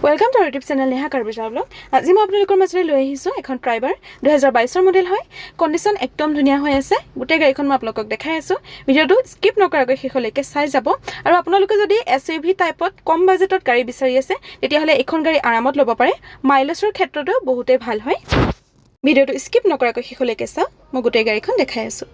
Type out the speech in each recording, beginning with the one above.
Welcome to our YouTube channel Neha Karbija Vlog. আজি মই আপোনালোকৰ মাজলৈ লৈ আহিছো এখন ট্ৰাইবাৰ 2022 মডেল হয় কন্ডিশন একদম ধুনিয়া হৈ আছে গুটে গাড়ীখন মই আপোনালোকক দেখাই আছো ভিডিওটো স্কিপ নকৰাকৈ শেষলৈকে চাই যাব আৰু আপোনালোকে যদি SUV টাইপত কম বাজেটত গাড়ী বিচাৰি আছে তেতিয়া হলে এখন গাড়ী আৰামত ল'ব পাৰে মাইলেজৰ ক্ষেত্ৰতো বহুতে ভাল হয় ভিডিওটো স্কিপ নকৰাকৈ শেষলৈকে চাও মই গুটে গাড়ীখন দেখাই আছো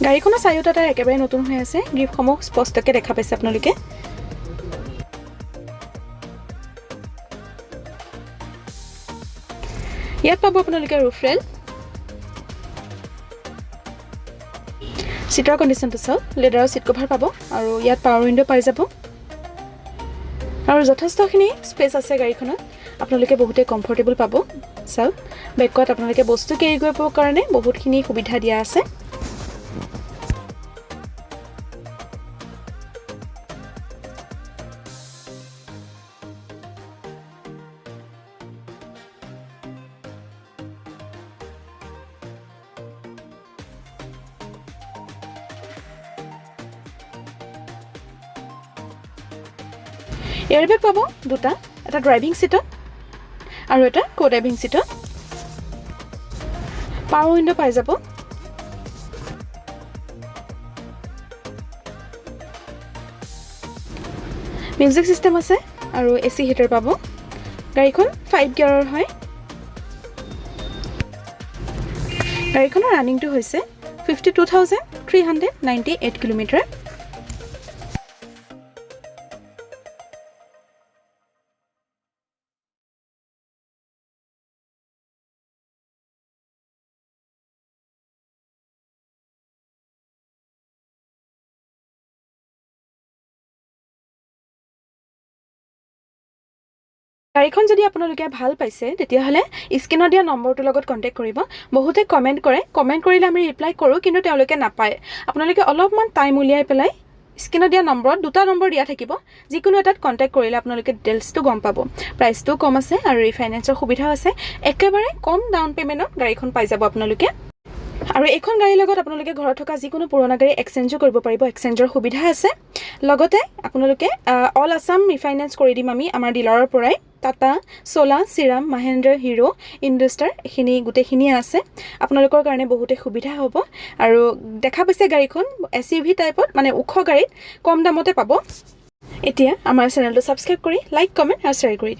গাড়ীখনৰ চাৰিওটাতে একেবাৰে নতুন হৈ আছে গ্ৰিপসমূহ স্পষ্টকৈ দেখা পাইছে আপোনালোকে ইয়াত পাব আপোনালোকে ৰুফ ৰেল সিটৰ কণ্ডিশনটো চাওক লেডাৰৰ সিট কভাৰ পাব আৰু ইয়াত পাৱাৰ উইন্ডো পাই যাব আৰু যথেষ্টখিনি স্পেচ আছে গাড়ীখনত আপোনালোকে বহুতে কমফৰ্টেবল পাব চাওক বেকত আপোনালোকে বস্তু কেৰি কৰিবৰ কাৰণে বহুতখিনি সুবিধা দিয়া আছে এয়াৰবেগ পাব দুটা এটা ড্ৰাইভিং সিটত আৰু এটা কো-ড্ৰাইভিং সিটত পাৱাৰ উইন্ডো পাই যাব মিউজিক সিস্টেম আছে আৰু এসি হিটাৰ পাব গাড়ীখন 5 গিয়াৰৰ হয় গাড়ীখনৰ ৰানিংটো হৈছে 52398 কিলোমিটাৰ গাড়ীখন যদি আপোনালোকে ভাল পাইছে তেতিয়া হলে স্ক্ৰিনত দিয়া নম্বৰটোৰ লগত কন্টাক্ট কৰিব বহুতে কমেন্ট কৰিলে আমি ৰিপ্লাই কৰো কিন্তু তেওঁলোকে নাপায় আপোনালোকে অলপমান টাইম উলিয়াই পেলাই স্ক্ৰিনত দিয়া নম্বৰত দুটা নম্বৰ দিয়া থাকিব যিকোনো এটাত কন্টাক্ট কৰিলে আপোনালোকে ডিটেইলছটো গম পাব প্ৰাইচটো কম আছে আৰু ৰিফাইনেন্সৰ সুবিধাও আছে একেবাৰে কম ডাউন পেমেন্টত গাড়ীখন পাই যাব আপোনালোকে আৰু এখন গাড়ীৰ লগত আপোনালোকে ঘৰত থকা যিকোনো পুৰণা গাড়ী এক্সচেঞ্জও কৰিব পাৰিব এক্সচেঞ্জৰ সুবিধা আছে লগতে আপোনালোকে অল আসাম ৰিফাইনেন্স কৰি দিম আমি আমাৰ ডিলাৰৰ পৰাই টাটা সোলা সিৰাম মহেন্দ্ৰ হিৰো ইণ্ডাষ্টাৰ এখিনি গুটেখিনি আছে আপোনালোকৰ কাৰণে বহুতে সুবিধা হ'ব আৰু দেখা পাইছে গাড়ীখন SUV টাইপত মানে উখ গাড়ীত কম দামতে পাব এতিয়া আমাৰ চেনেলটো সাবস্ক্ৰাইব কৰি লাইক কমেন্ট আৰু শ্বেয়াৰ কৰি